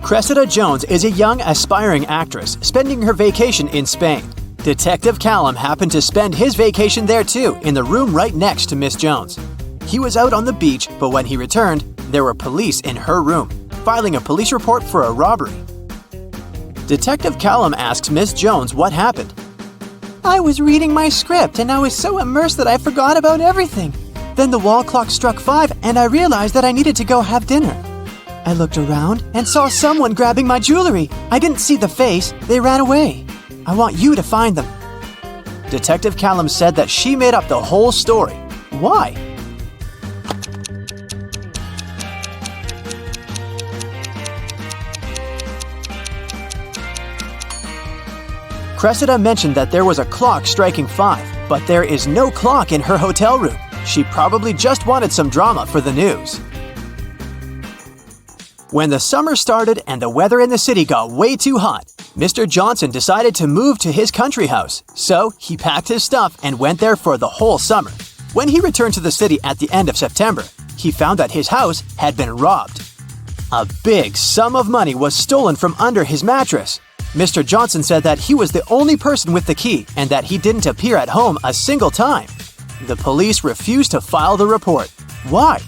Cressida Jones is a young, aspiring actress spending her vacation in Spain. Detective Callum happened to spend his vacation there too, in the room right next to Miss Jones. He was out on the beach, but when he returned, there were police in her room, filing a police report for a robbery. Detective Callum asks Miss Jones what happened. I was reading my script and I was so immersed that I forgot about everything. Then the wall clock struck 5 and I realized that I needed to go have dinner. I looked around and saw someone grabbing my jewelry. I didn't see the face. They ran away. I want you to find them. Detective Callum said that she made up the whole story. Why? Cressida mentioned that there was a clock striking 5, but there is no clock in her hotel room. She probably just wanted some drama for the news. When the summer started and the weather in the city got way too hot, Mr. Johnson decided to move to his country house. So he packed his stuff and went there for the whole summer. When he returned to the city at the end of September, he found that his house had been robbed. A big sum of money was stolen from under his mattress. Mr. Johnson said that he was the only person with the key and that he didn't appear at home a single time. The police refused to file the report. Why?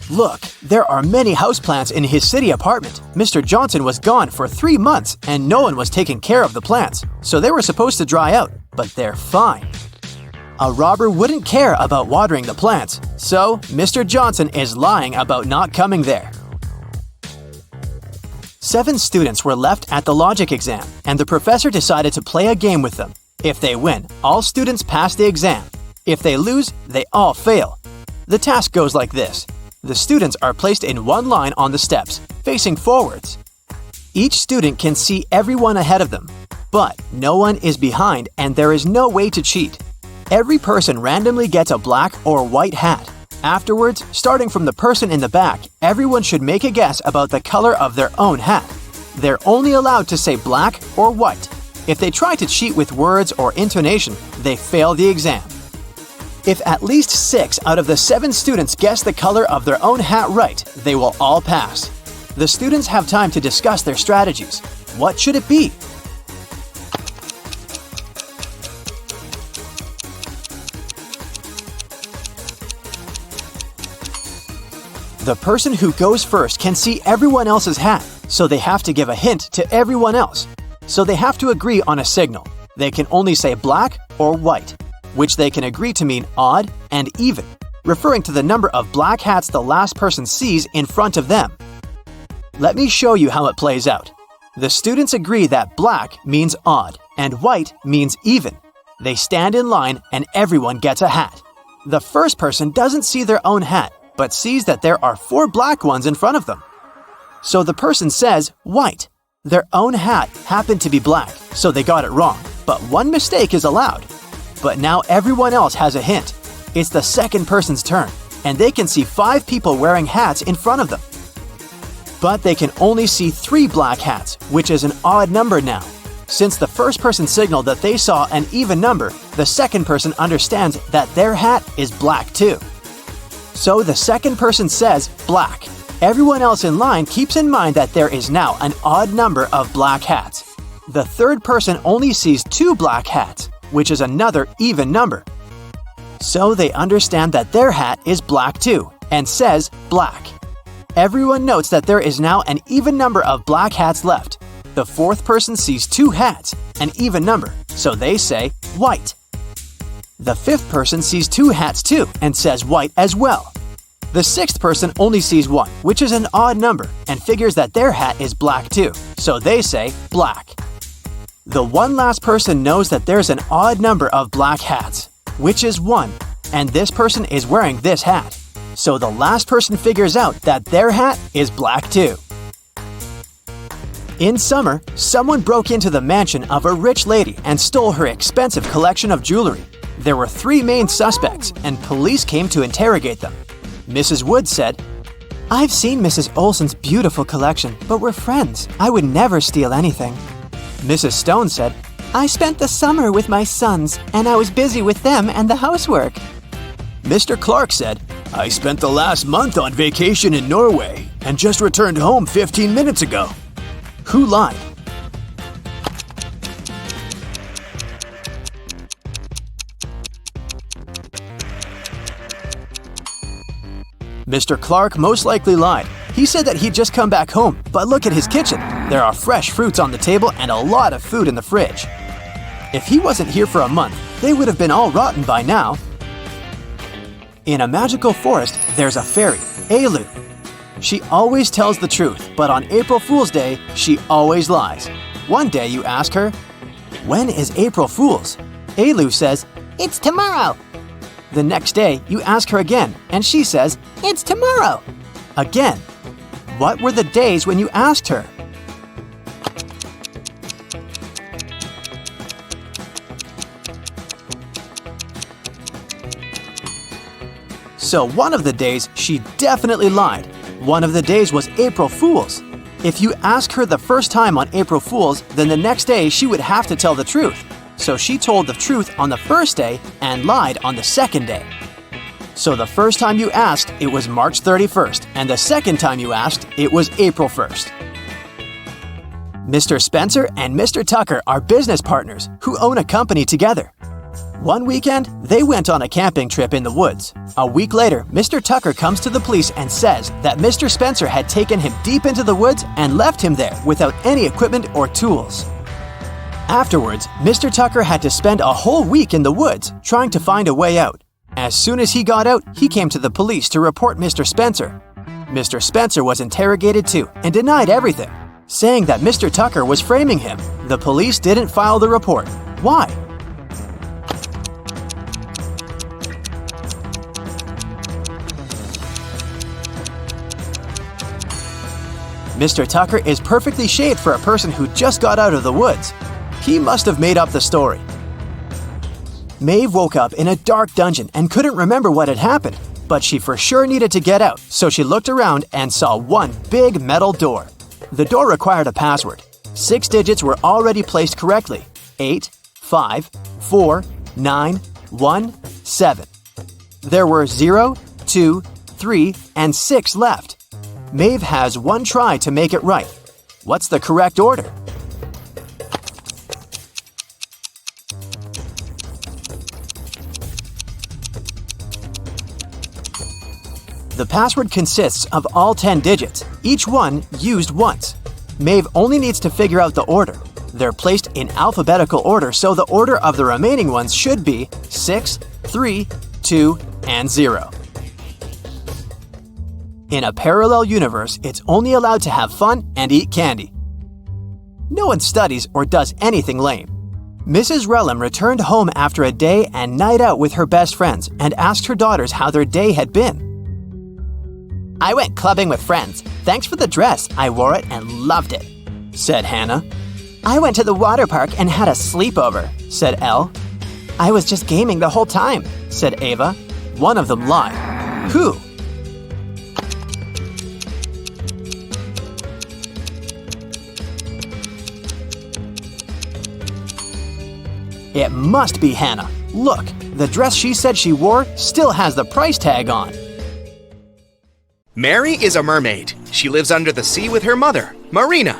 Look, there are many houseplants in his city apartment. Mr. Johnson was gone for 3 months and no one was taking care of the plants, so they were supposed to dry out, but they're fine. A robber wouldn't care about watering the plants, so Mr. Johnson is lying about not coming there. 7 students were left at the logic exam, and the professor decided to play a game with them. If they win, all students pass the exam. If they lose, they all fail. The task goes like this. The students are placed in one line on the steps, facing forwards. Each student can see everyone ahead of them, but no one is behind and there is no way to cheat. Every person randomly gets a black or white hat. Afterwards, starting from the person in the back, everyone should make a guess about the color of their own hat. They're only allowed to say black or white. If they try to cheat with words or intonation, they fail the exam. If at least 6 out of the 7 students guess the color of their own hat right, they will all pass. The students have time to discuss their strategies. What should it be? The person who goes first can see everyone else's hat, so they have to give a hint to everyone else. So they have to agree on a signal. They can only say black or white, which they can agree to mean odd and even, referring to the number of black hats the last person sees in front of them. Let me show you how it plays out. The students agree that black means odd and white means even. They stand in line and everyone gets a hat. The first person doesn't see their own hat, but sees that there are 4 black ones in front of them. So the person says white. Their own hat happened to be black, so they got it wrong, but one mistake is allowed. But now everyone else has a hint. It's the second person's turn, and they can see 5 people wearing hats in front of them. But they can only see 3 black hats, which is an odd number now. Since the first person signaled that they saw an even number, the second person understands that their hat is black too. So the second person says black. Everyone else in line keeps in mind that there is now an odd number of black hats. The third person only sees 2 black hats, which is another even number. So they understand that their hat is black too, and says black. Everyone notes that there is now an even number of black hats left. The fourth person sees 2 hats, an even number, so they say white. The fifth person sees 2 hats too, and says white as well. The sixth person only sees 1, which is an odd number, and figures that their hat is black too, so they say black. The one last person knows that there's an odd number of black hats, which is 1, and this person is wearing this hat. So the last person figures out that their hat is black too. In summer, someone broke into the mansion of a rich lady and stole her expensive collection of jewelry. There were 3 main suspects, and police came to interrogate them. Mrs. Wood said, "I've seen Mrs. Olson's beautiful collection, but we're friends. I would never steal anything." Mrs. Stone said, I spent the summer with my sons, and I was busy with them and the housework. Mr. Clark said, I spent the last month on vacation in Norway and just returned home 15 minutes ago. Who lied? Mr. Clark most likely lied. He said that he'd just come back home, but look at his kitchen. There are fresh fruits on the table and a lot of food in the fridge. If he wasn't here for a month, they would have been all rotten by now. In a magical forest, there's a fairy, Elu. She always tells the truth, but on April Fool's Day, she always lies. One day you ask her, "When is April Fool's?" Elu says, "It's tomorrow." The next day, you ask her again, and she says, "It's tomorrow." Again. What were the days when you asked her? So one of the days, she definitely lied. One of the days was April Fool's. If you ask her the first time on April Fool's, then the next day she would have to tell the truth. So she told the truth on the first day and lied on the second day. So the first time you asked, it was March 31st, and the second time you asked, it was April 1st. Mr. Spencer and Mr. Tucker are business partners who own a company together. One weekend, they went on a camping trip in the woods. A week later, Mr. Tucker comes to the police and says that Mr. Spencer had taken him deep into the woods and left him there without any equipment or tools. Afterwards, Mr. Tucker had to spend a whole week in the woods trying to find a way out. As soon as he got out, he came to the police to report Mr. Spencer. Mr. Spencer was interrogated too and denied everything, saying that Mr. Tucker was framing him. The police didn't file the report. Why? Mr. Tucker is perfectly shaved for a person who just got out of the woods. He must have made up the story. Maeve woke up in a dark dungeon and couldn't remember what had happened, but she for sure needed to get out, so she looked around and saw one big metal door. The door required a password. 6 digits were already placed correctly: 8, 5, 4, 9, 1, 7. There were 0, 2, 3, and 6 left. Maeve has one try to make it right. What's the correct order? The password consists of all 10 digits, each one used once. Maeve only needs to figure out the order. They're placed in alphabetical order, so the order of the remaining ones should be 6, 3, 2, and 0. In a parallel universe, it's only allowed to have fun and eat candy. No one studies or does anything lame. Mrs. Relham returned home after a day and night out with her best friends and asked her daughters how their day had been. "I went clubbing with friends. Thanks for the dress. I wore it and loved it," said Hannah. "I went to the water park and had a sleepover," said Elle. "I was just gaming the whole time," said Ava. One of them lied. Who? It must be Hannah. Look, the dress she said she wore still has the price tag on. Mary is a mermaid. She lives under the sea with her mother, Marina.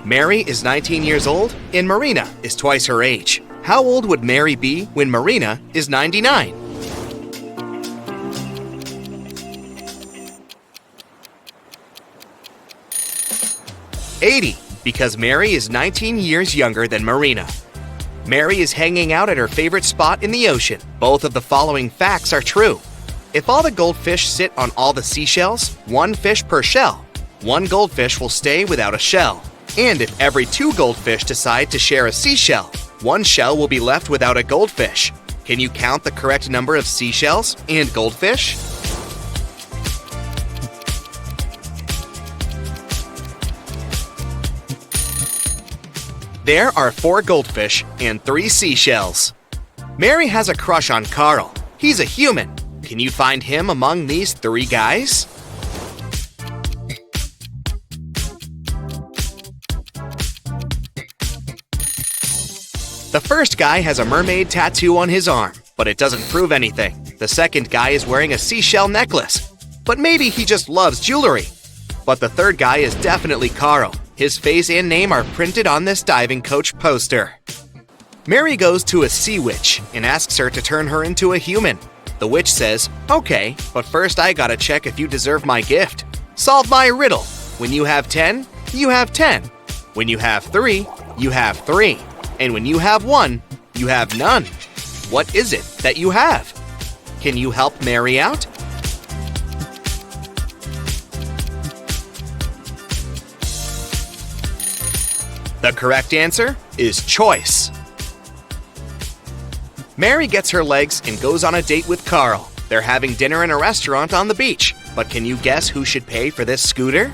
Mary is 19 years old and Marina is twice her age. How old would Mary be when Marina is 99? "80, because Mary is 19 years younger than Marina. Mary is hanging out at her favorite spot in the ocean. Both of the following facts are true. If all the goldfish sit on all the seashells, 1 fish per shell, 1 goldfish will stay without a shell. And if every 2 goldfish decide to share a seashell, 1 shell will be left without a goldfish. Can you count the correct number of seashells and goldfish?" There are 4 goldfish and 3 seashells. Mary has a crush on Carl. He's a human. Can you find him among these 3 guys? The first guy has a mermaid tattoo on his arm, but it doesn't prove anything. The second guy is wearing a seashell necklace, but maybe he just loves jewelry. But the third guy is definitely Carl. His face and name are printed on this diving coach poster. Mary goes to a sea witch and asks her to turn her into a human. The witch says, "Okay, but first I gotta check if you deserve my gift. Solve my riddle. When you have 10, you have 10. When you have 3, you have 3. And when you have 1, you have none. What is it that you have? Can you help Mary out?" The correct answer is choice. Mary gets her legs and goes on a date with Carl. They're having dinner in a restaurant on the beach. But can you guess who should pay for this scooter?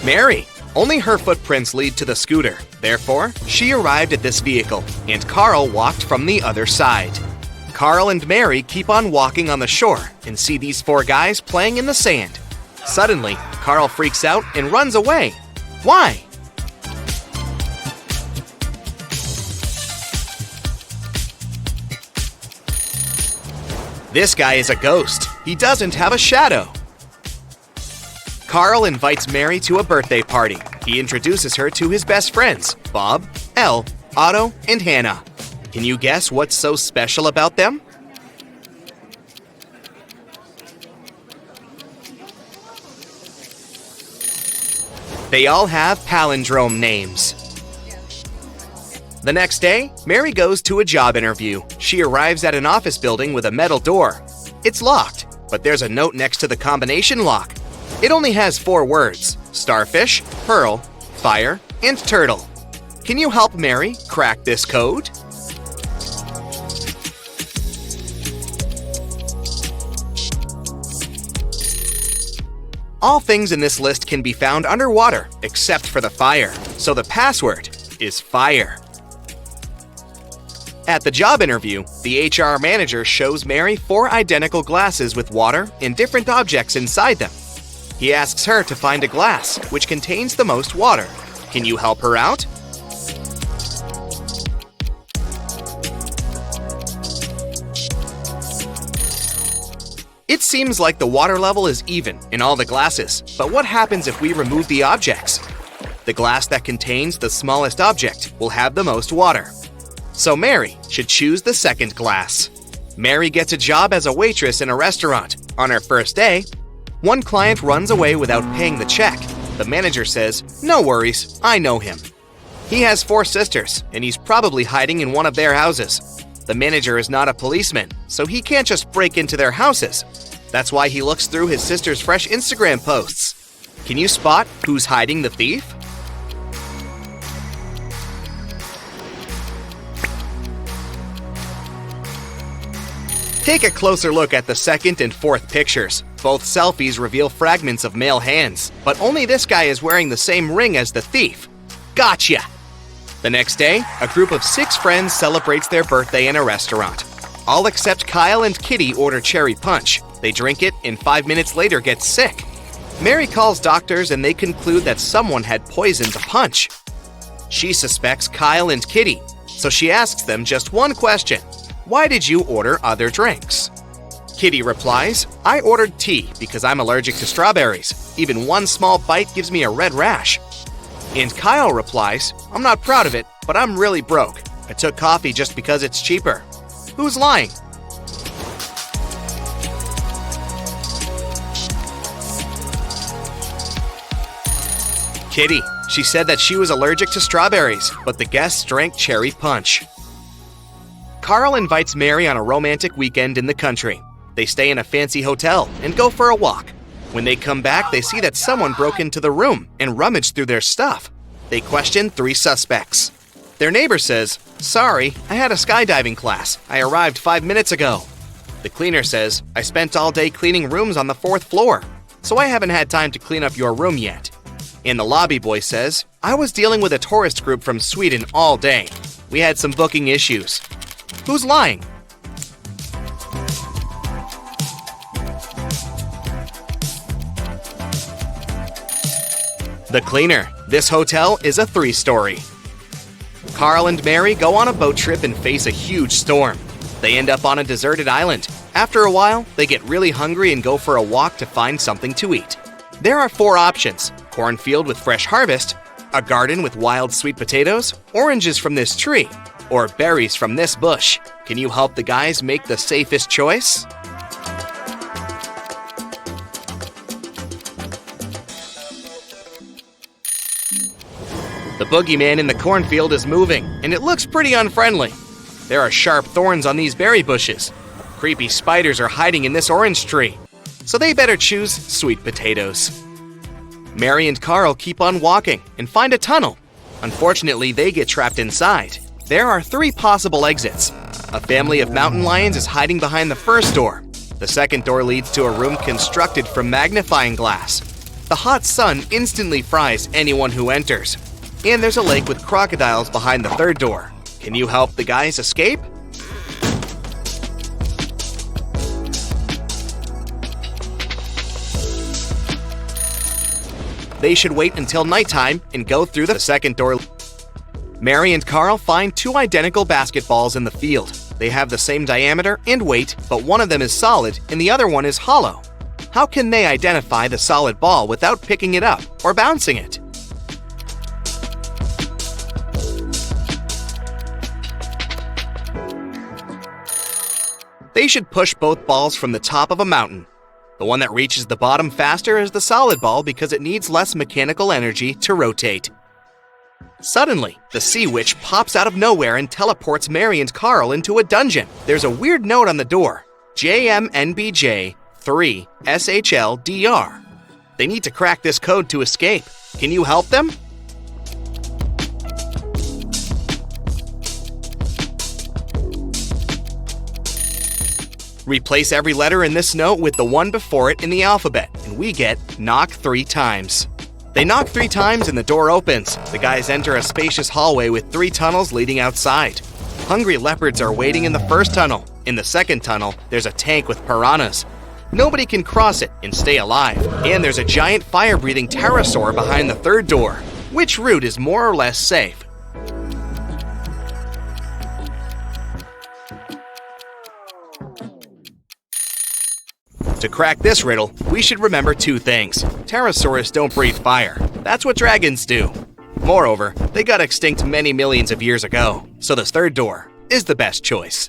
Mary. Only her footprints lead to the scooter. Therefore, she arrived at this vehicle, and Carl walked from the other side. Carl and Mary keep on walking on the shore and see these 4 guys playing in the sand. Suddenly, Carl freaks out and runs away. Why? This guy is a ghost. He doesn't have a shadow. Carl invites Mary to a birthday party. He introduces her to his best friends, Bob, Elle, Otto, and Hannah. Can you guess what's so special about them? They all have palindrome names. The next day, Mary goes to a job interview. She arrives at an office building with a metal door. It's locked, but there's a note next to the combination lock. It only has 4 words: starfish, pearl, fire, and turtle. Can you help Mary crack this code? All things in this list can be found underwater, except for the fire. So the password is fire. At the job interview, the HR manager shows Mary 4 identical glasses with water and different objects inside them. He asks her to find a glass which contains the most water. Can you help her out? It seems like the water level is even in all the glasses, but what happens if we remove the objects? The glass that contains the smallest object will have the most water. So Mary should choose the second glass. Mary gets a job as a waitress in a restaurant. On her first day, one client runs away without paying the check. The manager says, "No worries, I know him." He has 4 sisters, and he's probably hiding in one of their houses. The manager is not a policeman, so he can't just break into their houses. That's why he looks through his sister's fresh Instagram posts. Can you spot who's hiding the thief? Take a closer look at the second and fourth pictures. Both selfies reveal fragments of male hands, but only this guy is wearing the same ring as the thief. Gotcha! The next day, a group of 6 friends celebrates their birthday in a restaurant. All except Kyle and Kitty order cherry punch. They drink it and 5 minutes later get sick. Mary calls doctors and they conclude that someone had poisoned the punch. She suspects Kyle and Kitty, so she asks them just one question. Why did you order other drinks? Kitty replies, I ordered tea because I'm allergic to strawberries. Even one small bite gives me a red rash. And Kyle replies, I'm not proud of it, but I'm really broke. I took coffee just because it's cheaper. Who's lying? Kitty. She said that she was allergic to strawberries, but the guests drank cherry punch. Carl invites Mary on a romantic weekend in the country. They stay in a fancy hotel and go for a walk. When they come back, they see that someone broke into the room and rummaged through their stuff. They question 3 suspects. Their neighbor says, Sorry, I had a skydiving class. I arrived 5 minutes ago. The cleaner says, I spent all day cleaning rooms on the 4th floor, so I haven't had time to clean up your room yet. And the lobby boy says, I was dealing with a tourist group from Sweden all day. We had some booking issues. Who's lying? The Cleaner. This hotel is a 3-story. Carl and Mary go on a boat trip and face a huge storm. They end up on a deserted island. After a while, they get really hungry and go for a walk to find something to eat. There are 4 options: cornfield with fresh harvest, a garden with wild sweet potatoes, oranges from this tree, or berries from this bush. Can you help the guys make the safest choice? The boogeyman in the cornfield is moving, and it looks pretty unfriendly. There are sharp thorns on these berry bushes. Creepy spiders are hiding in this orange tree, so they better choose sweet potatoes. Mary and Carl keep on walking and find a tunnel. Unfortunately, they get trapped inside. There are 3 possible exits. A family of mountain lions is hiding behind the first door. The second door leads to a room constructed from magnifying glass. The hot sun instantly fries anyone who enters. And there's a lake with crocodiles behind the third door. Can you help the guys escape? They should wait until nighttime and go through the second door. Mary and Carl find 2 identical basketballs in the field. They have the same diameter and weight, but one of them is solid and the other one is hollow. How can they identify the solid ball without picking it up or bouncing it? They should push both balls from the top of a mountain. The one that reaches the bottom faster is the solid ball because it needs less mechanical energy to rotate. Suddenly, the sea witch pops out of nowhere and teleports Mary and Carl into a dungeon. There's a weird note on the door: JMNBJ 3 SHLDR. They need to crack this code to escape. Can you help them? Replace every letter in this note with the one before it in the alphabet, and we get knock 3 times. They knock 3 times and the door opens. The guys enter a spacious hallway with 3 tunnels leading outside. Hungry leopards are waiting in the first tunnel. In the second tunnel, there's a tank with piranhas. Nobody can cross it and stay alive. And there's a giant fire-breathing pterosaur behind the third door. Which route is more or less safe? To crack this riddle, we should remember 2 things. Pterosaurs don't breathe fire. That's what dragons do. Moreover, they got extinct many millions of years ago, so this third door is the best choice.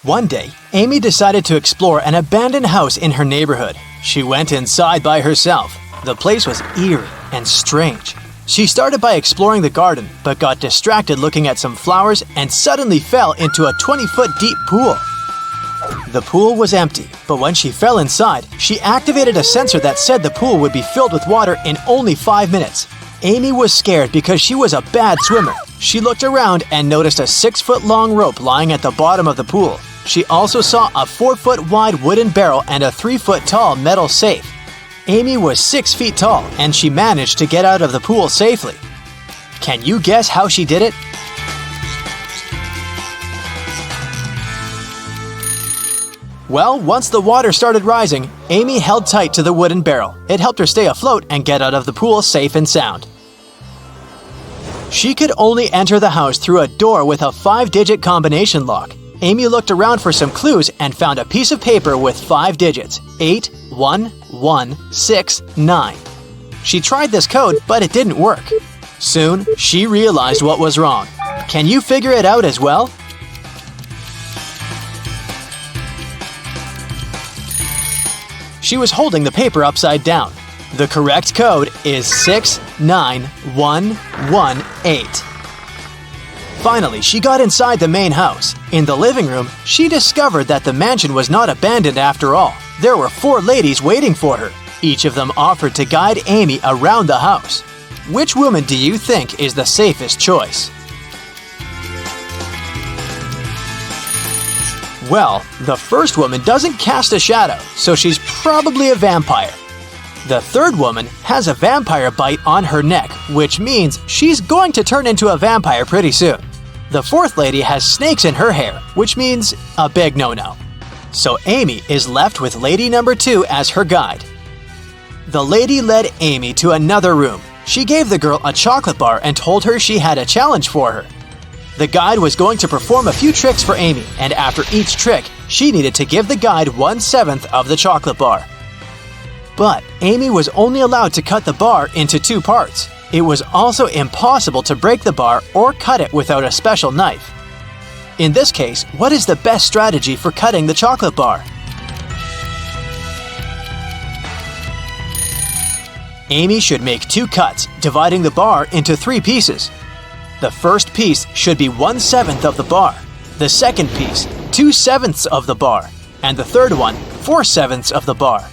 One day, Amy decided to explore an abandoned house in her neighborhood. She went inside by herself. The place was eerie and strange. She started by exploring the garden, but got distracted looking at some flowers and suddenly fell into a 20-foot deep pool. The pool was empty, but when she fell inside, she activated a sensor that said the pool would be filled with water in only 5 minutes. Amy was scared because she was a bad swimmer. She looked around and noticed a 6-foot-long rope lying at the bottom of the pool. She also saw a 4-foot-wide wooden barrel and a 3-foot-tall metal safe. Amy was 6 feet tall, and she managed to get out of the pool safely. Can you guess how she did it? Well, once the water started rising, Amy held tight to the wooden barrel. It helped her stay afloat and get out of the pool safe and sound. She could only enter the house through a door with a 5-digit combination lock. Amy looked around for some clues and found a piece of paper with 5 digits: 8, 1, 1, 6, 9. She tried this code, but it didn't work. Soon, she realized what was wrong. Can you figure it out as well? She was holding the paper upside down. The correct code is 69118. Finally, she got inside the main house. In the living room, she discovered that the mansion was not abandoned after all. There were 4 ladies waiting for her. Each of them offered to guide Amy around the house. Which woman do you think is the safest choice? Well, the first woman doesn't cast a shadow, so she's probably a vampire. The third woman has a vampire bite on her neck, which means she's going to turn into a vampire pretty soon. The fourth lady has snakes in her hair, which means a big no-no. So Amy is left with lady number 2 as her guide. The lady led Amy to another room. She gave the girl a chocolate bar and told her she had a challenge for her. The guide was going to perform a few tricks for Amy, and after each trick, she needed to give the guide 1/7 of the chocolate bar. But Amy was only allowed to cut the bar into 2 parts. It was also impossible to break the bar or cut it without a special knife. In this case, what is the best strategy for cutting the chocolate bar? Amy should make 2 cuts, dividing the bar into 3 pieces. The first piece should be 1/7 of the bar, the second piece 2/7 of the bar, and the third one 4/7 of the bar.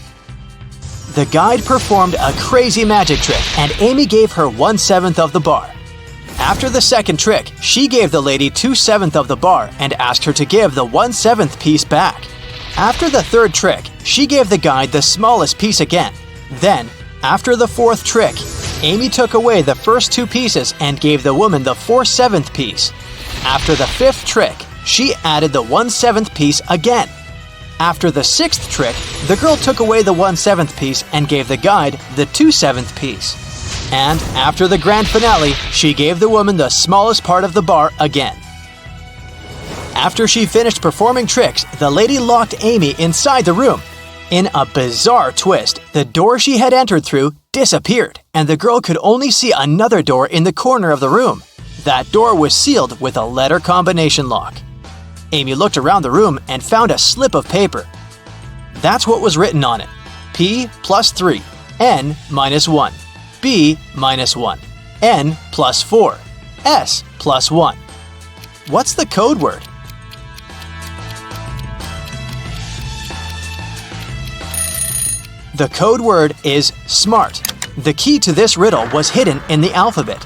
The guide performed a crazy magic trick and Amy gave her 1/7 of the bar. After the second trick, she gave the lady 2/7 of the bar and asked her to give the 1/7 piece back. After the third trick, she gave the guide the smallest piece again. Then, after the fourth trick, Amy took away the first 2 pieces and gave the woman the 4/7 piece. After the fifth trick, she added the 1/7 piece again. After the sixth trick, the girl took away the 1/7 piece and gave the guide the 2/7 piece. And after the grand finale, she gave the woman the smallest part of the bar again. After she finished performing tricks, the lady locked Amy inside the room. In a bizarre twist, the door she had entered through disappeared, and the girl could only see another door in the corner of the room. That door was sealed with a letter combination lock. Amy looked around the room and found a slip of paper. That's what was written on it. P plus 3, N minus 1, B minus 1, N plus 4, S plus 1. What's the code word? The code word is SMART. The key to this riddle was hidden in the alphabet.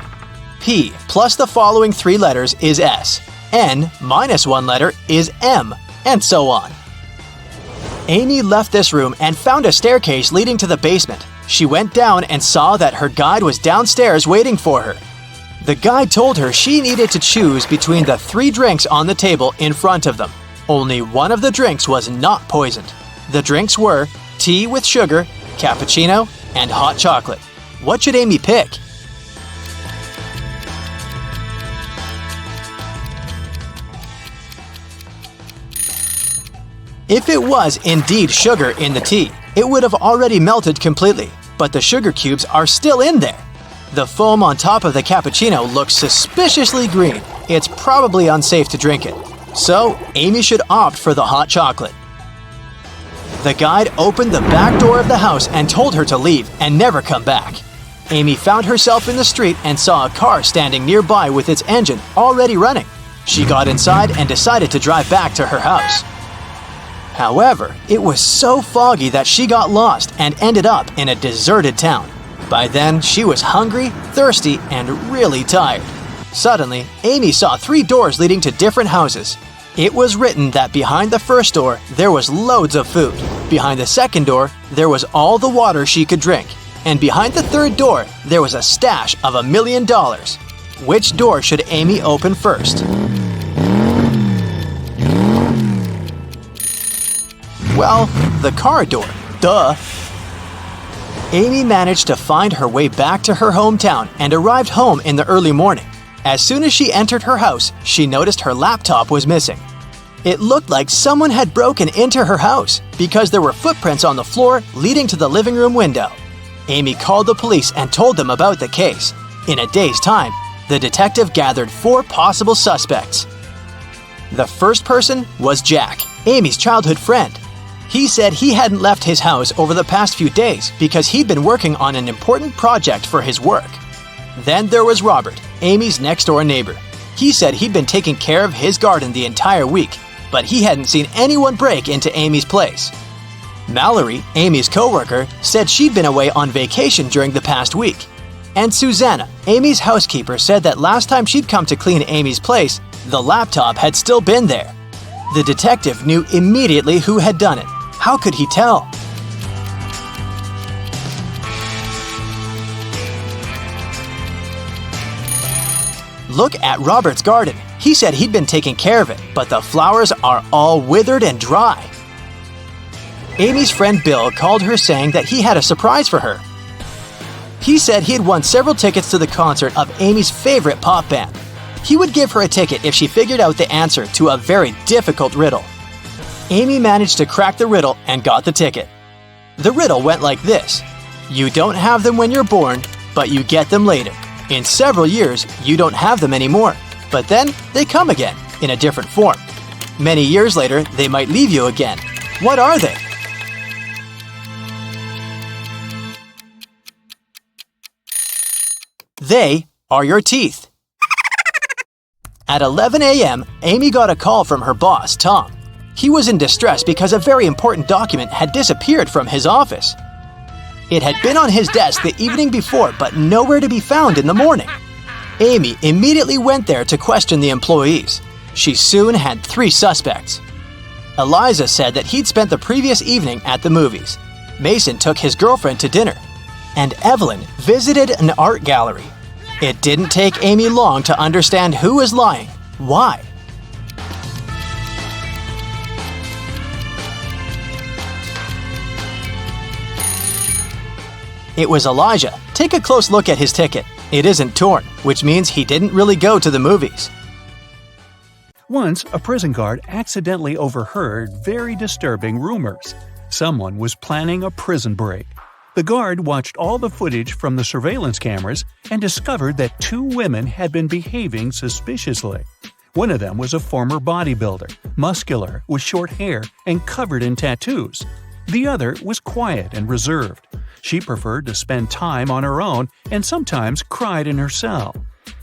P plus the following 3 letters is S. N minus 1 letter is M, and so on. Amy left this room and found a staircase leading to the basement. She went down and saw that her guide was downstairs waiting for her. The guide told her she needed to choose between the 3 drinks on the table in front of them. Only one of the drinks was not poisoned. The drinks were tea with sugar, cappuccino, and hot chocolate. What should Amy pick? If it was indeed sugar in the tea, it would have already melted completely, but the sugar cubes are still in there. The foam on top of the cappuccino looks suspiciously green. It's probably unsafe to drink it. So, Amy should opt for the hot chocolate. The guide opened the back door of the house and told her to leave and never come back. Amy found herself in the street and saw a car standing nearby with its engine already running. She got inside and decided to drive back to her house. However, it was so foggy that she got lost and ended up in a deserted town. By then, she was hungry, thirsty, and really tired. Suddenly, Amy saw 3 doors leading to different houses. It was written that behind the first door, there was loads of food. Behind the second door, there was all the water she could drink. And behind the third door, there was a stash of $1 million. Which door should Amy open first? Well, the car door. Duh. Amy managed to find her way back to her hometown and arrived home in the early morning. As soon as she entered her house, she noticed her laptop was missing. It looked like someone had broken into her house because there were footprints on the floor leading to the living room window. Amy called the police and told them about the case. In a day's time, the detective gathered 4 possible suspects. The first person was Jack, Amy's childhood friend. He said he hadn't left his house over the past few days because he'd been working on an important project for his work. Then there was Robert, Amy's next-door neighbor. He said he'd been taking care of his garden the entire week, but he hadn't seen anyone break into Amy's place. Mallory, Amy's coworker, said she'd been away on vacation during the past week. And Susanna, Amy's housekeeper, said that last time she'd come to clean Amy's place, the laptop had still been there. The detective knew immediately who had done it. How could he tell? Look at Robert's garden. He said he'd been taking care of it, but the flowers are all withered and dry. Amy's friend Bill called her saying that he had a surprise for her. He said he had won several tickets to the concert of Amy's favorite pop band. He would give her a ticket if she figured out the answer to a very difficult riddle. Amy managed to crack the riddle and got the ticket. The riddle went like this: you don't have them when you're born, but you get them later. In several years, you don't have them anymore, but then they come again, in a different form. Many years later, they might leave you again. What are they? They are your teeth. At 11 a.m., Amy got a call from her boss, Tom. He was in distress because a very important document had disappeared from his office. It had been on his desk the evening before, but nowhere to be found in the morning. Amy immediately went there to question the employees. She soon had 3 suspects. Eliza said that he'd spent the previous evening at the movies. Mason took his girlfriend to dinner. And Evelyn visited an art gallery. It didn't take Amy long to understand who was lying. Why? It was Elijah. Take a close look at his ticket. It isn't torn, which means he didn't really go to the movies. Once, a prison guard accidentally overheard very disturbing rumors. Someone was planning a prison break. The guard watched all the footage from the surveillance cameras and discovered that 2 women had been behaving suspiciously. One of them was a former bodybuilder, muscular, with short hair, and covered in tattoos. The other was quiet and reserved. She preferred to spend time on her own and sometimes cried in her cell.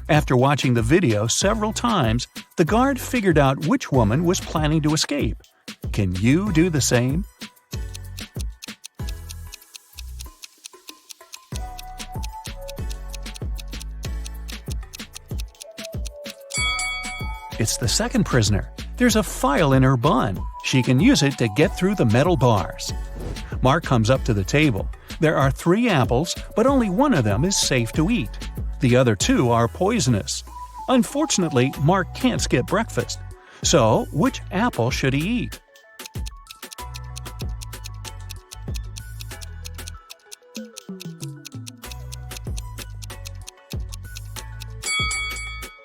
After watching the video several times, the guard figured out which woman was planning to escape. Can you do the same? It's the second prisoner. There's a file in her bun. She can use it to get through the metal bars. Mark comes up to the table. There are 3 apples, but only one of them is safe to eat. The other 2 are poisonous. Unfortunately, Mark can't skip breakfast. So, which apple should he eat?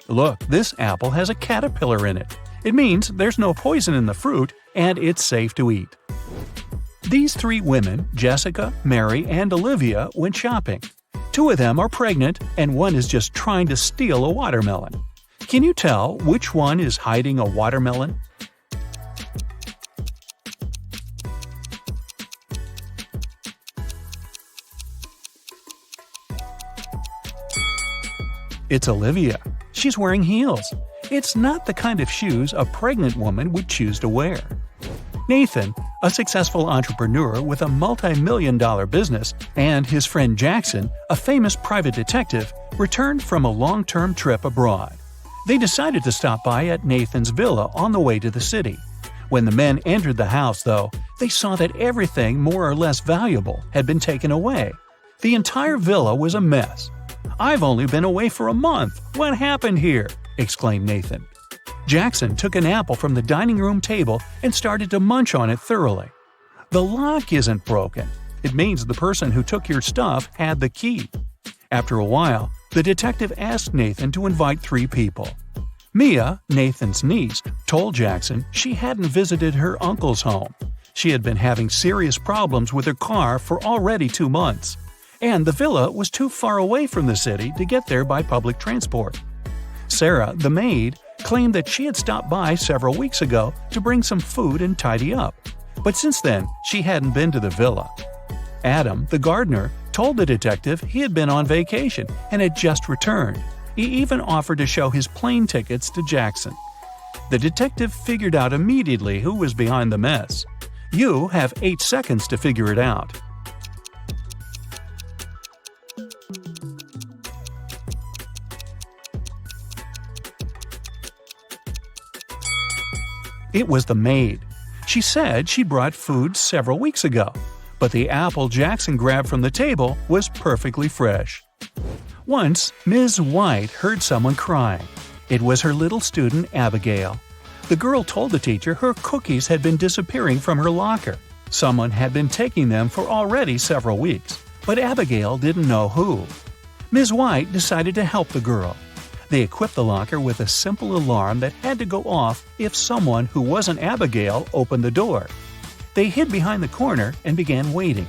Look, this apple has a caterpillar in it. It means there's no poison in the fruit and it's safe to eat. These 3 women, Jessica, Mary, and Olivia, went shopping. 2 of them are pregnant and one is just trying to steal a watermelon. Can you tell which one is hiding a watermelon? It's Olivia. She's wearing heels. It's not the kind of shoes a pregnant woman would choose to wear. Nathan, a successful entrepreneur with a multi-million-dollar business, and his friend Jackson, a famous private detective, returned from a long-term trip abroad. They decided to stop by at Nathan's villa on the way to the city. When the men entered the house, though, they saw that everything more or less valuable had been taken away. The entire villa was a mess. "I've only been away for a month. What happened here?" exclaimed Nathan. Jackson took an apple from the dining room table and started to munch on it thoroughly. "The lock isn't broken. It means the person who took your stuff had the key." After a while, the detective asked Nathan to invite 3 people. Mia, Nathan's niece, told Jackson she hadn't visited her uncle's home. She had been having serious problems with her car for already 2 months. And the villa was too far away from the city to get there by public transport. Sarah, the maid, claimed that she had stopped by several weeks ago to bring some food and tidy up, but since then she hadn't been to the villa. Adam, the gardener, told the detective he had been on vacation and had just returned. He even offered to show his plane tickets to Jackson. The detective figured out immediately who was behind the mess. You have 8 seconds to figure it out. It was the maid. She said she brought food several weeks ago, but the apple Jackson grabbed from the table was perfectly fresh. Once, Ms. White heard someone crying. It was her little student, Abigail. The girl told the teacher her cookies had been disappearing from her locker. Someone had been taking them for already several weeks, but Abigail didn't know who. Ms. White decided to help the girl. They equipped the locker with a simple alarm that had to go off if someone who wasn't Abigail opened the door. They hid behind the corner and began waiting.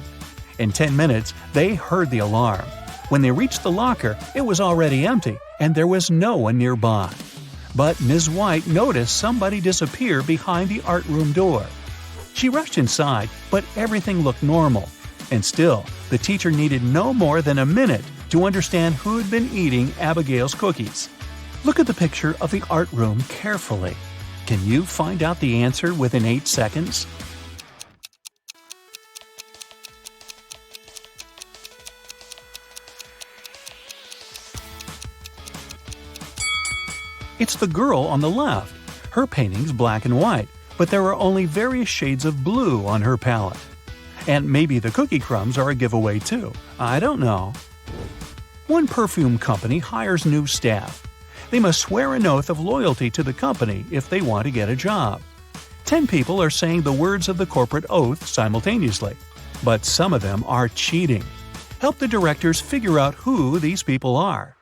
In 10 minutes, they heard the alarm. When they reached the locker, it was already empty, and there was no one nearby. But Ms. White noticed somebody disappear behind the art room door. She rushed inside, but everything looked normal. And still, the teacher needed no more than a minute to understand who had been eating Abigail's cookies. Look at the picture of the art room carefully. Can you find out the answer within 8 seconds? It's the girl on the left. Her painting's black and white, but there are only various shades of blue on her palette. And maybe the cookie crumbs are a giveaway too. I don't know. One perfume company hires new staff. They must swear an oath of loyalty to the company if they want to get a job. 10 people are saying the words of the corporate oath simultaneously, but some of them are cheating. Help the directors figure out who these people are.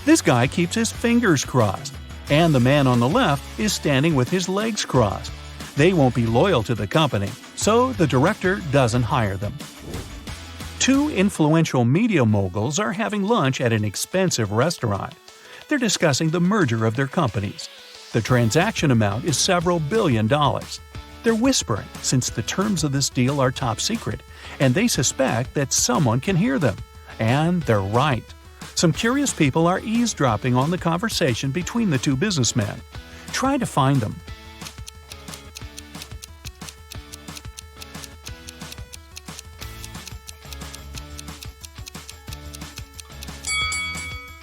This guy keeps his fingers crossed, and the man on the left is standing with his legs crossed. They won't be loyal to the company, so the director doesn't hire them. 2 influential media moguls are having lunch at an expensive restaurant. They're discussing the merger of their companies. The transaction amount is several billion dollars. They're whispering since the terms of this deal are top secret, and they suspect that someone can hear them. And they're right. Some curious people are eavesdropping on the conversation between the 2 businessmen. Try to find them.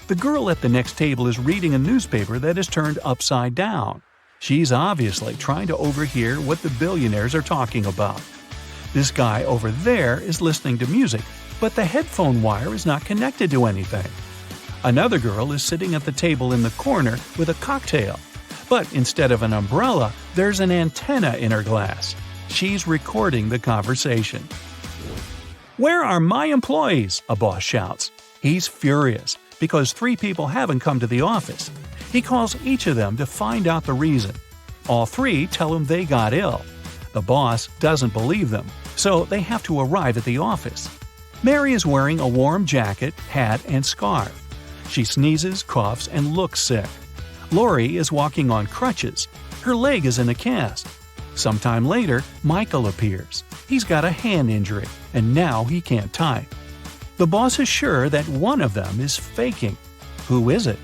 The girl at the next table is reading a newspaper that is turned upside down. She's obviously trying to overhear what the billionaires are talking about. This guy over there is listening to music, but the headphone wire is not connected to anything. Another girl is sitting at the table in the corner with a cocktail, but instead of an umbrella, there's an antenna in her glass. She's recording the conversation. "Where are my employees?" a boss shouts. He's furious because 3 people haven't come to the office. He calls each of them to find out the reason. All 3 tell him they got ill. The boss doesn't believe them, so they have to arrive at the office. Mary is wearing a warm jacket, hat, and scarf. She sneezes, coughs, and looks sick. Lori is walking on crutches. Her leg is in a cast. Sometime later, Michael appears. He's got a hand injury, and now he can't type. The boss is sure that one of them is faking. Who is it?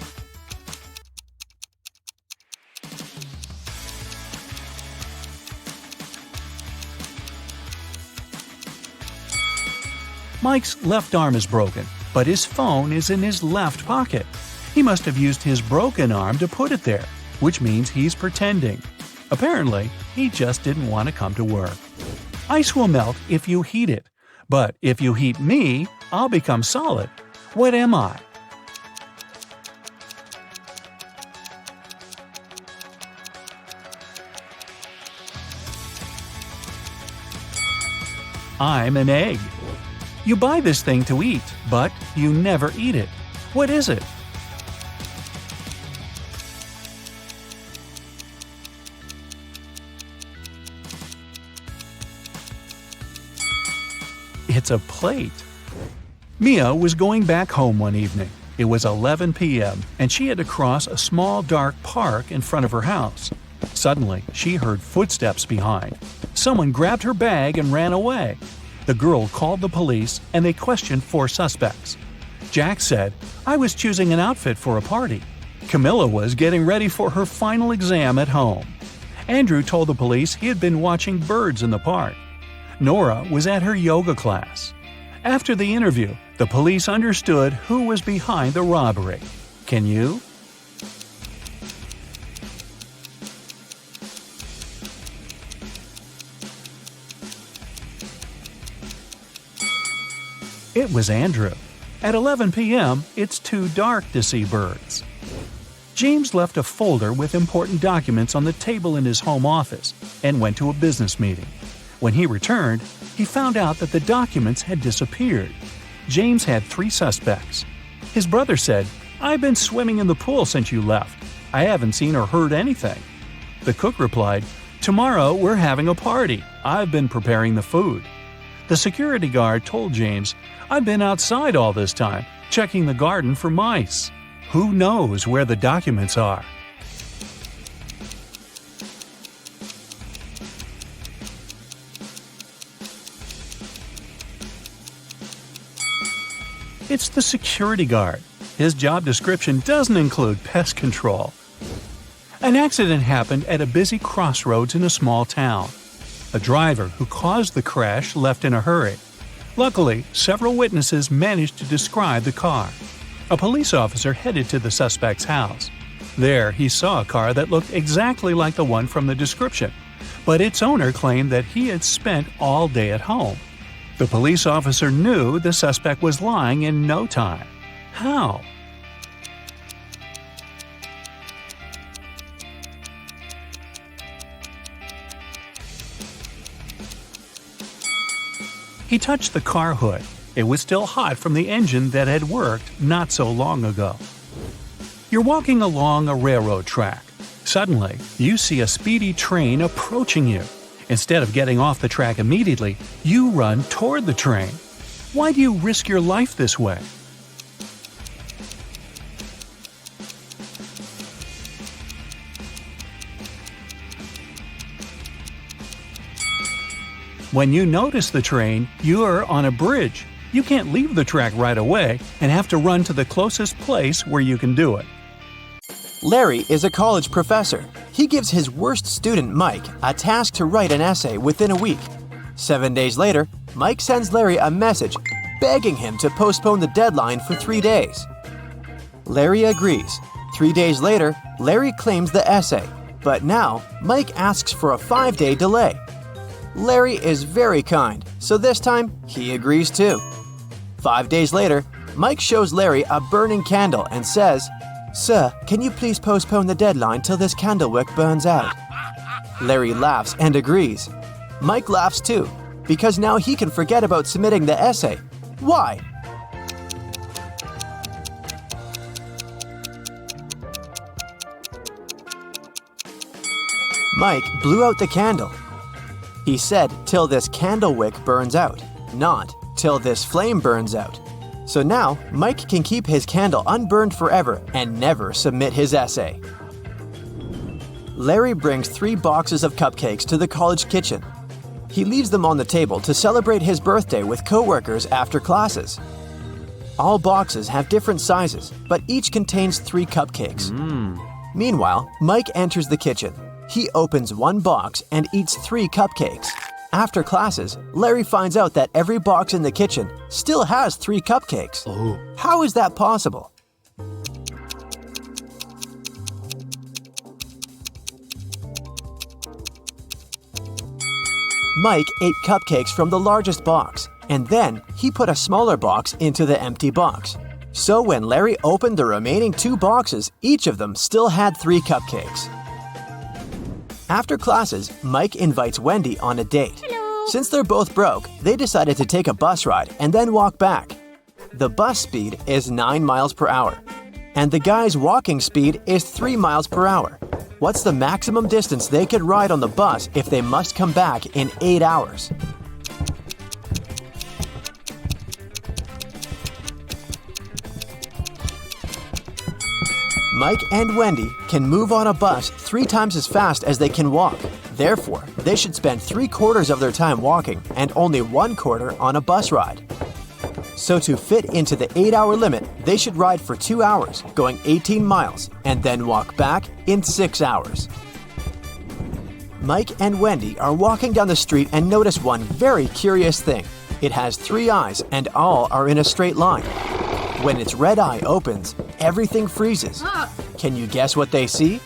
Mike's left arm is broken, but his phone is in his left pocket. He must have used his broken arm to put it there, which means he's pretending. Apparently, he just didn't want to come to work. Ice will melt if you heat it, but if you heat me, I'll become solid. What am I? I'm an egg. You buy this thing to eat, but you never eat it. What is it? It's a plate. Mia was going back home one evening. It was 11 p.m., and she had to cross a small dark park in front of her house. Suddenly, she heard footsteps behind. Someone grabbed her bag and ran away. The girl called the police, and they questioned 4 suspects. Jack said, "I was choosing an outfit for a party." Camilla was getting ready for her final exam at home. Andrew told the police he had been watching birds in the park. Nora was at her yoga class. After the interview, the police understood who was behind the robbery. Can you? It was Andrew. At 11 p.m., it's too dark to see birds. James left a folder with important documents on the table in his home office and went to a business meeting. When he returned, he found out that the documents had disappeared. James had 3 suspects. His brother said, "I've been swimming in the pool since you left. I haven't seen or heard anything." The cook replied, "Tomorrow we're having a party. I've been preparing the food." The security guard told James, "I've been outside all this time, checking the garden for mice." Who knows where the documents are? It's the security guard. His job description doesn't include pest control. An accident happened at a busy crossroads in a small town. A driver who caused the crash left in a hurry. Luckily, several witnesses managed to describe the car. A police officer headed to the suspect's house. There, he saw a car that looked exactly like the one from the description, but its owner claimed that he had spent all day at home. The police officer knew the suspect was lying in no time. How? He touched the car hood. It was still hot from the engine that had worked not so long ago. You're walking along a railroad track. Suddenly, you see a speedy train approaching you. Instead of getting off the track immediately, you run toward the train. Why do you risk your life this way? When you notice the train, you're on a bridge. You can't leave the track right away and have to run to the closest place where you can do it. Larry is a college professor. He gives his worst student, Mike, a task to write an essay within a week. 7 days later, Mike sends Larry a message begging him to postpone the deadline for 3 days. Larry agrees. 3 days later, Larry claims the essay, but now Mike asks for a 5-day delay. Larry is very kind, so this time he agrees too. 5 days later, Mike shows Larry a burning candle and says, "Sir, can you please postpone the deadline till this candle wick burns out?" Larry laughs and agrees. Mike laughs too, because now he can forget about submitting the essay. Why? Mike blew out the candle. He said, "Till this candle wick burns out," not "till this flame burns out." So now, Mike can keep his candle unburned forever and never submit his essay. Larry brings 3 boxes of cupcakes to the college kitchen. He leaves them on the table to celebrate his birthday with coworkers after classes. All boxes have different sizes, but each contains 3 cupcakes. Meanwhile, Mike enters the kitchen. He opens one box and eats 3 cupcakes. After classes, Larry finds out that every box in the kitchen still has 3 cupcakes. How is that possible? Mike ate cupcakes from the largest box, and then he put a smaller box into the empty box. So when Larry opened the remaining 2 boxes, each of them still had 3 cupcakes. After classes, Mike invites Wendy on a date. Since they're both broke, they decided to take a bus ride and then walk back. The bus speed is 9 miles per hour, and the guy's walking speed is 3 miles per hour. What's the maximum distance they could ride on the bus if they must come back in 8 hours? Mike and Wendy can move on a bus 3 times as fast as they can walk. Therefore, they should spend 3/4 of their time walking and only 1/4 on a bus ride. So to fit into the 8-hour limit, they should ride for 2 hours, going 18 miles, and then walk back in 6 hours. Mike and Wendy are walking down the street and notice one very curious thing. It has 3 eyes and all are in a straight line. When its red eye opens, everything freezes. Can you guess what they see?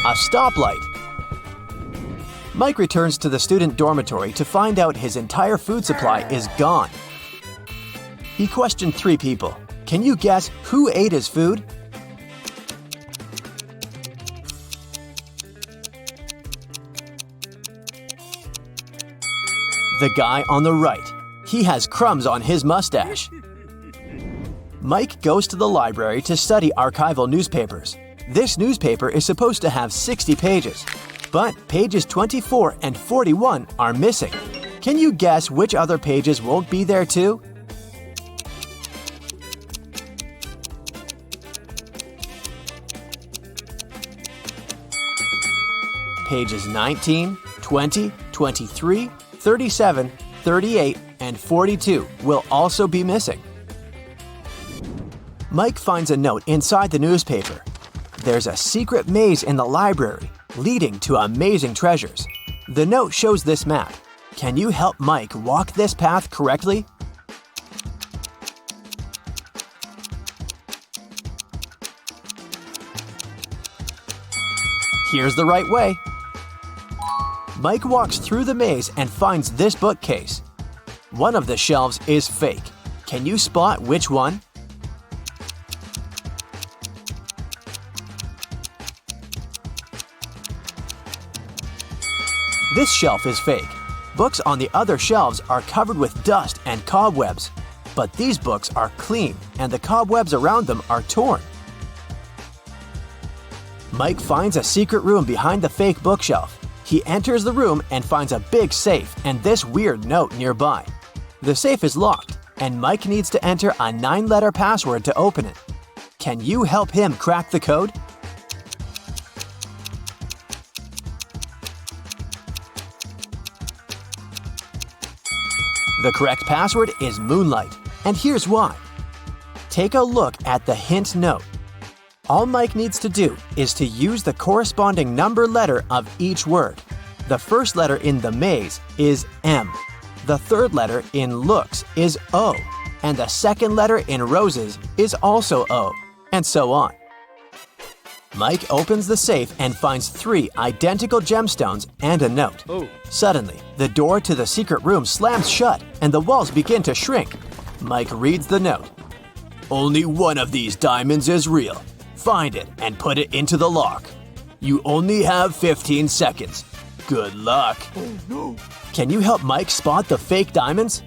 A stoplight. Mike returns to the student dormitory to find out his entire food supply is gone. He questioned 3 people. Can you guess who ate his food? The guy on the right. He has crumbs on his mustache. Mike goes to the library to study archival newspapers. This newspaper is supposed to have 60 pages, but pages 24 and 41 are missing. Can you guess which other pages won't be there too? Pages 19, 20, 23, 37, 38, and 42 will also be missing. Mike finds a note inside the newspaper. There's a secret maze in the library leading to amazing treasures. The note shows this map. Can you help Mike walk this path correctly? Here's the right way. Mike walks through the maze and finds this bookcase. One of the shelves is fake. Can you spot which one? This shelf is fake. Books on the other shelves are covered with dust and cobwebs, but these books are clean and the cobwebs around them are torn. Mike finds a secret room behind the fake bookshelf. He enters the room and finds a big safe and this weird note nearby. The safe is locked, and Mike needs to enter a 9-letter password to open it. Can you help him crack the code? The correct password is Moonlight, and here's why. Take a look at the hint note. All Mike needs to do is to use the corresponding number letter of each word. The first letter in the maze is M. The third letter in looks is O. And the second letter in roses is also O. And so on. Mike opens the safe and finds 3 identical gemstones and a note. Suddenly, the door to the secret room slams shut and the walls begin to shrink. Mike reads the note. Only one of these diamonds is real. Find it and put it into the lock. You only have 15 seconds. Good luck. Oh no. Can you help Mike spot the fake diamonds?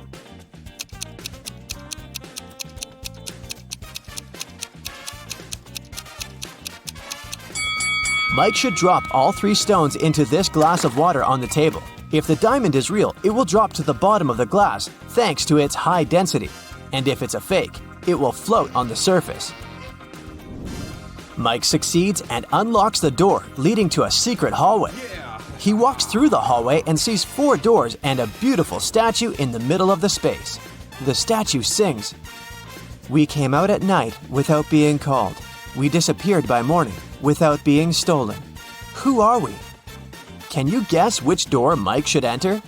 Mike should drop all 3 stones into this glass of water on the table. If the diamond is real, it will drop to the bottom of the glass thanks to its high density. And if it's a fake, it will float on the surface. Mike succeeds and unlocks the door, leading to a secret hallway. He walks through the hallway and sees 4 doors and a beautiful statue in the middle of the space. The statue sings, "We came out at night without being called. We disappeared by morning without being stolen. Who are we?" Can you guess which door Mike should enter?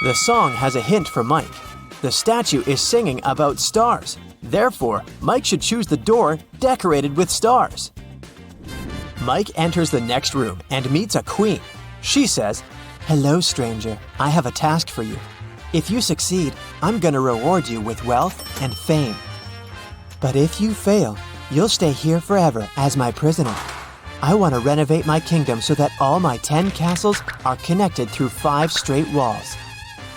The song has a hint for Mike. The statue is singing about stars. Therefore, Mike should choose the door decorated with stars. Mike enters the next room and meets a queen. She says, "Hello, stranger. I have a task for you. If you succeed, I'm gonna reward you with wealth and fame. But if you fail, you'll stay here forever as my prisoner. I want to renovate my kingdom so that all my 10 castles are connected through 5 straight walls.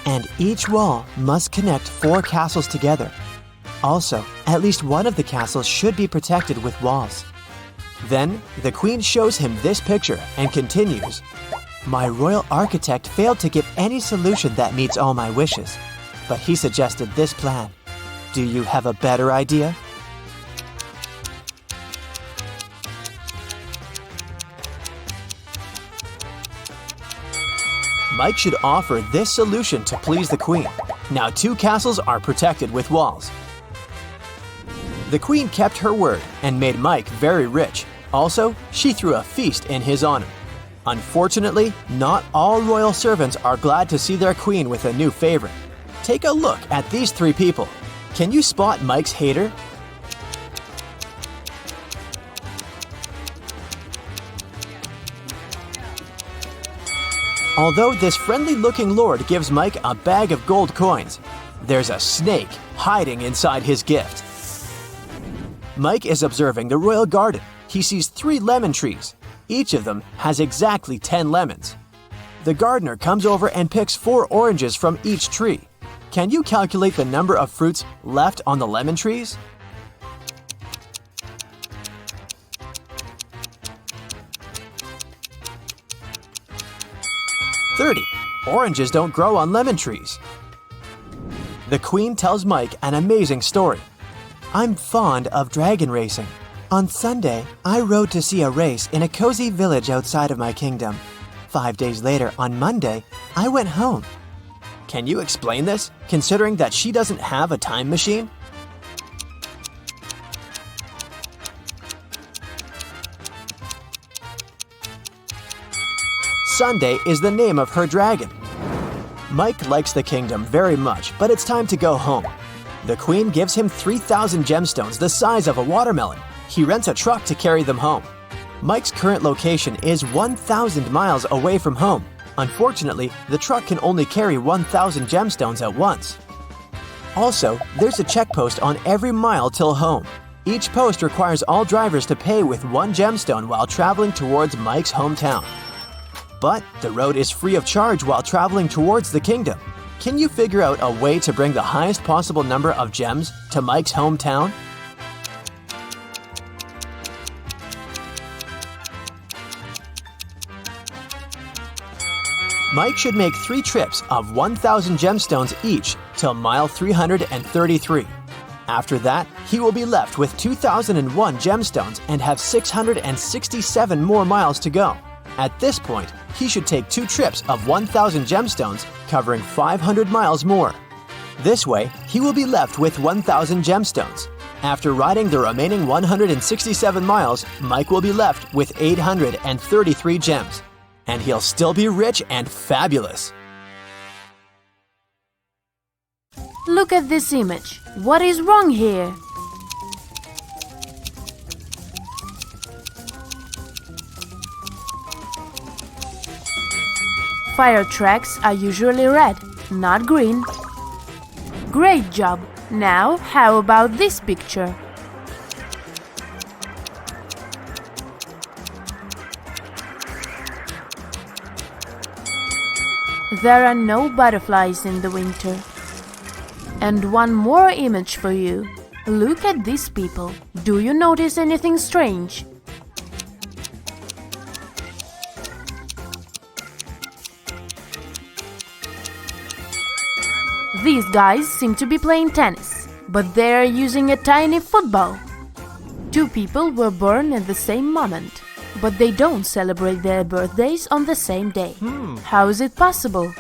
And each wall must connect 4 castles together. Also, at least one of the castles should be protected with walls." Then, the queen shows him this picture and continues, "My royal architect failed to give any solution that meets all my wishes, but he suggested this plan. Do you have a better idea?" Mike should offer this solution to please the queen. Now 2 castles are protected with walls. The queen kept her word and made Mike very rich. Also, she threw a feast in his honor. Unfortunately, not all royal servants are glad to see their queen with a new favorite. Take a look at these 3 people. Can you spot Mike's hater? Although this friendly-looking lord gives Mike a bag of gold coins, there's a snake hiding inside his gift. Mike is observing the royal garden. He sees 3 lemon trees. Each of them has exactly 10 lemons. The gardener comes over and picks 4 oranges from each tree. Can you calculate the number of fruits left on the lemon trees? "30. Oranges don't grow on lemon trees." The queen tells Mike an amazing story. I'm fond of dragon racing. On Sunday, I rode to see a race in a cozy village outside of my kingdom. 5 days later, on Monday, I went home. Can you explain this, considering that she doesn't have a time machine? Sunday is the name of her dragon. Mike likes the kingdom very much, but it's time to go home. The queen gives him 3,000 gemstones the size of a watermelon. He rents a truck to carry them home. Mike's current location is 1,000 miles away from home. Unfortunately, the truck can only carry 1,000 gemstones at once. Also, there's a check post on every mile till home. Each post requires all drivers to pay with 1 gemstone while traveling towards Mike's hometown. But the road is free of charge while traveling towards the kingdom. Can you figure out a way to bring the highest possible number of gems to Mike's hometown? Mike should make 3 trips of 1,000 gemstones each till mile 333. After that, he will be left with 2,001 gemstones and have 667 more miles to go. At this point, he should take 2 trips of 1,000 gemstones, covering 500 miles more. This way, he will be left with 1,000 gemstones. After riding the remaining 167 miles, Mike will be left with 833 gems. And he'll still be rich and fabulous. Look at this image. What is wrong here? Fire tracks are usually red, not green. Great job! Now, how about this picture? There are no butterflies in the winter. And one more image for you. Look at these people. Do you notice anything strange? These guys seem to be playing tennis, but they are using a tiny football. 2 people were born at the same moment, but they don't celebrate their birthdays on the same day. How is it possible?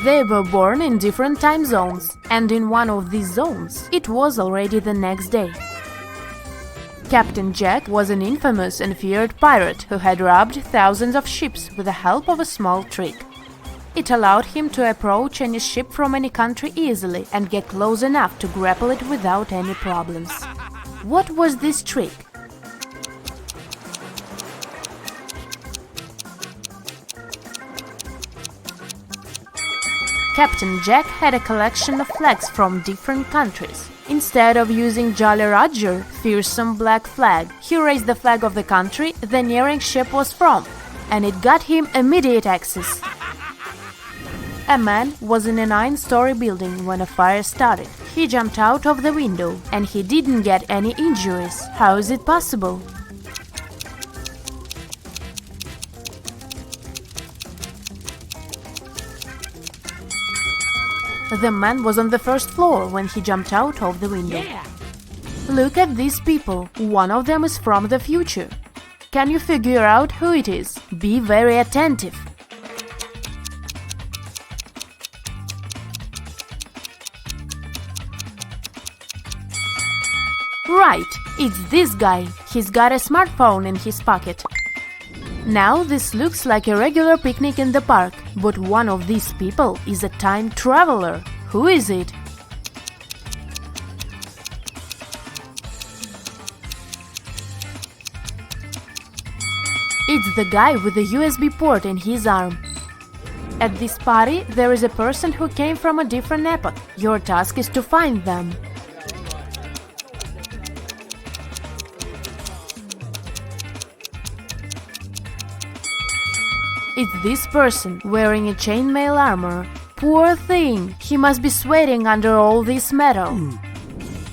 They were born in different time zones, and in one of these zones, it was already the next day. Captain Jack was an infamous and feared pirate who had robbed thousands of ships with the help of a small trick. It allowed him to approach any ship from any country easily and get close enough to grapple it without any problems. What was this trick? Captain Jack had a collection of flags from different countries. Instead of using Jolly Roger, fearsome black flag, he raised the flag of the country the nearing ship was from, and it got him immediate access. A man was in a 9-story building when a fire started. He jumped out of the window, and he didn't get any injuries. How is it possible? The man was on the first floor when he jumped out of the window. Look at these people. One of them is from the future. Can you figure out who it is? Be very attentive. Right, it's this guy. He's got a smartphone in his pocket. Now this looks like a regular picnic in the park, but one of these people is a time traveler. Who is it? It's the guy with the USB port in his arm. At this party, there is a person who came from a different epoch. Your task is to find them. It's this person wearing a chainmail armor. Poor thing, he must be sweating under all this metal.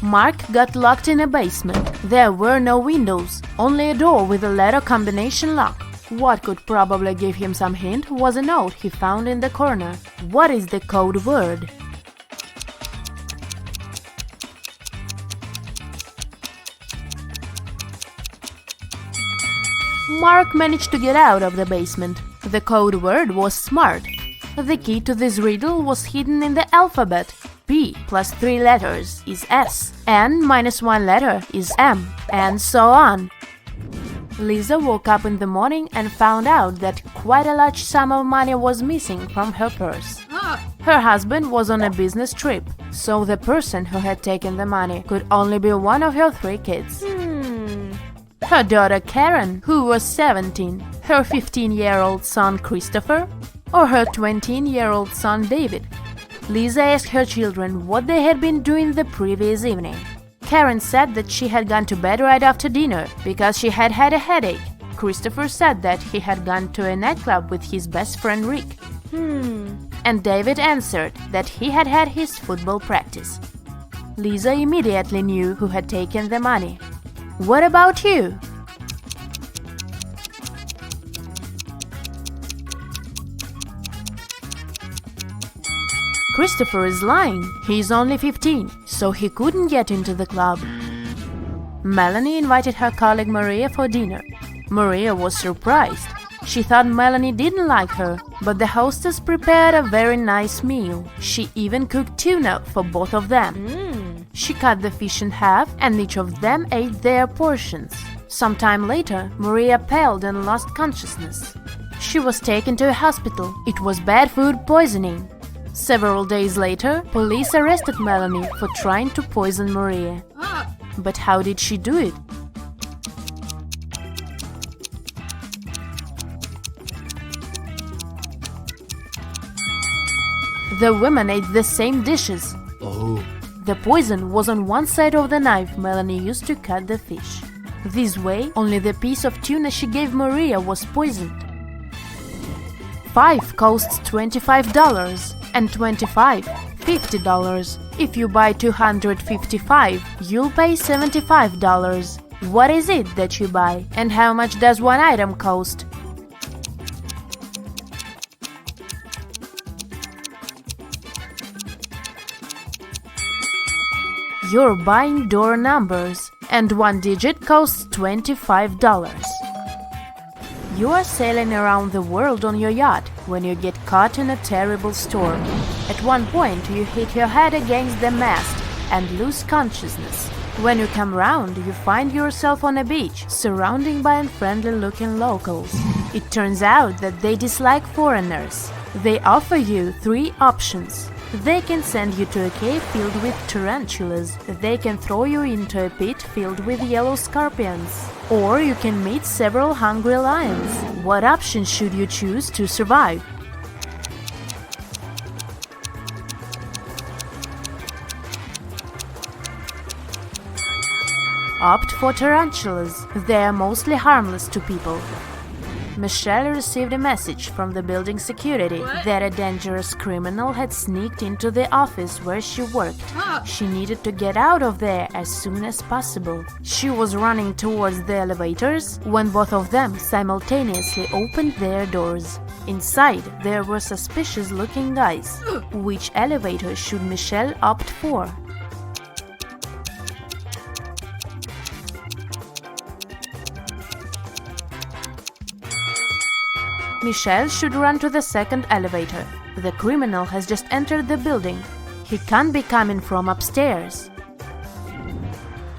Mark got locked in a basement. There were no windows, only a door with a letter combination lock. What could probably give him some hint was a note he found in the corner. What is the code word? Mark managed to get out of the basement. The code word was smart. The key to this riddle was hidden in the alphabet. P plus 3 letters is S, N minus 1 letter is M, and so on. Lisa woke up in the morning and found out that quite a large sum of money was missing from her purse. Her husband was on a business trip, so the person who had taken the money could only be one of her 3 kids. Her daughter Karen, who was 17, her 15-year-old son Christopher, or her 20-year-old son David. Lisa asked her children what they had been doing the previous evening. Karen said that she had gone to bed right after dinner because she had had a headache. Christopher said that he had gone to a nightclub with his best friend Rick. And David answered that he had had his football practice. Lisa immediately knew who had taken the money. What about you? Christopher is lying. He is only 15, so he couldn't get into the club. Melanie invited her colleague Maria for dinner. Maria was surprised. She thought Melanie didn't like her, but the hostess prepared a very nice meal. She even cooked tuna for both of them. She cut the fish in half, and each of them ate their portions. Sometime later, Maria paled and lost consciousness. She was taken to a hospital. It was bad food poisoning. Several days later, police arrested Melanie for trying to poison Maria. But how did she do it? The women ate the same dishes. The poison was on one side of the knife Melanie used to cut the fish. This way, only the piece of tuna she gave Maria was poisoned. 5 costs $25 and 25 $50. If you buy 255, you'll pay $75. What is it that you buy, and how much does one item cost? You're buying door numbers, and one digit costs $25. You are sailing around the world on your yacht when you get caught in a terrible storm. At one point, you hit your head against the mast and lose consciousness. When you come round, you find yourself on a beach, surrounded by unfriendly-looking locals. It turns out that they dislike foreigners. They offer you 3 options. They can send you to a cave filled with tarantulas. They can throw you into a pit filled with yellow scorpions. Or you can meet several hungry lions. What option should you choose to survive? Opt for tarantulas. They are mostly harmless to people. Michelle received a message from the building security that a dangerous criminal had sneaked into the office where she worked. She needed to get out of there as soon as possible. She was running towards the elevators when both of them simultaneously opened their doors. Inside, there were suspicious-looking guys. Which elevator should Michelle opt for? Michelle should run to the second elevator. The criminal has just entered the building. He can't be coming from upstairs.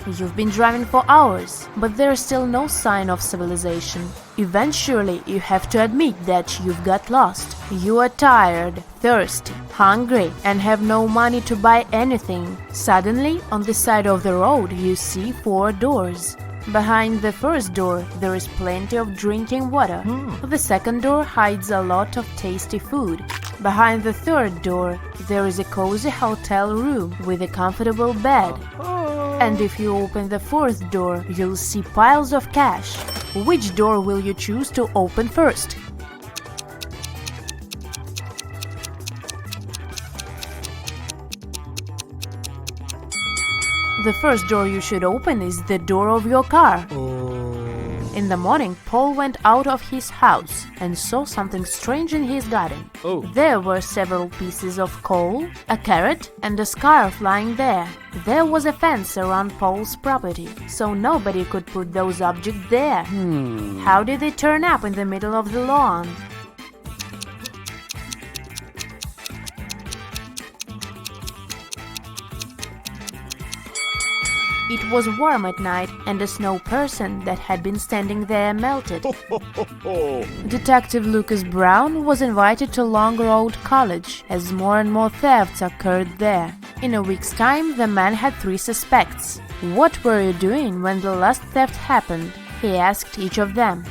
You've been driving for hours, but there's still no sign of civilization. Eventually, you have to admit that you've got lost. You are tired, thirsty, hungry, and have no money to buy anything. Suddenly, on the side of the road, you see 4 doors. Behind the first door, there is plenty of drinking water. The second door hides a lot of tasty food. Behind the third door, there is a cozy hotel room with a comfortable bed. And if you open the fourth door, you'll see piles of cash. Which door will you choose to open first? The first door you should open is the door of your car. In the morning, Paul went out of his house and saw something strange in his garden. There were several pieces of coal, a carrot, and a scarf lying there. There was a fence around Paul's property, so nobody could put those objects there. How did they turn up in the middle of the lawn? It was warm at night, and a snow person that had been standing there melted. Detective Lucas Brown was invited to Long Road College, as more and more thefts occurred there. In a week's time, the man had 3 suspects. "What were you doing when the last theft happened?" he asked each of them.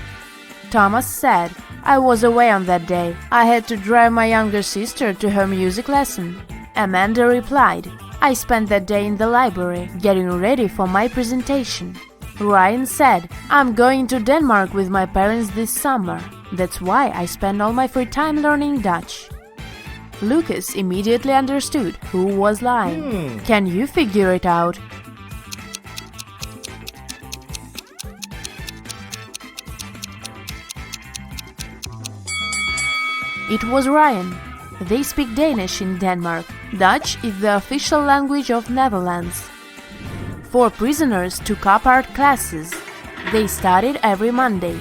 Thomas said, "I was away on that day. I had to drive my younger sister to her music lesson." Amanda replied, "I spent that day in the library, getting ready for my presentation." Ryan said, "I'm going to Denmark with my parents this summer. That's why I spend all my free time learning Dutch." Lucas immediately understood who was lying. Can you figure it out? It was Ryan. They speak Danish in Denmark. Dutch is the official language of Netherlands. 4 prisoners took up art classes. They studied every Monday.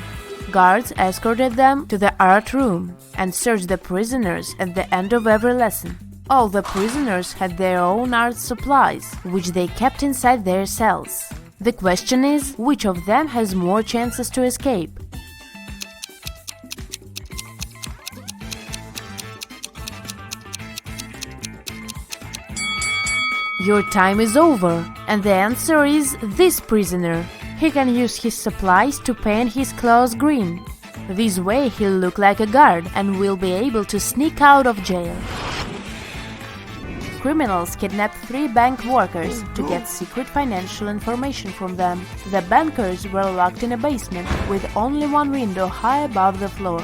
Guards escorted them to the art room and searched the prisoners at the end of every lesson. All the prisoners had their own art supplies, which they kept inside their cells. The question is, which of them has more chances to escape? Your time is over, and the answer is this prisoner. He can use his supplies to paint his clothes green. This way he'll look like a guard and will be able to sneak out of jail. Criminals kidnapped 3 bank workers to get secret financial information from them. The bankers were locked in a basement with only one window high above the floor.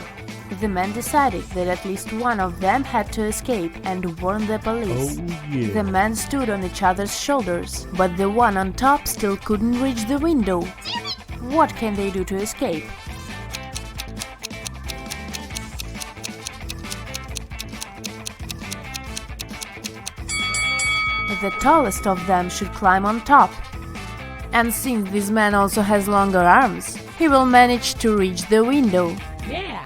The men decided that at least one of them had to escape and warn the police. The men stood on each other's shoulders, but the one on top still couldn't reach the window. What can they do to escape? The tallest of them should climb on top. And since this man also has longer arms, he will manage to reach the window. Yeah!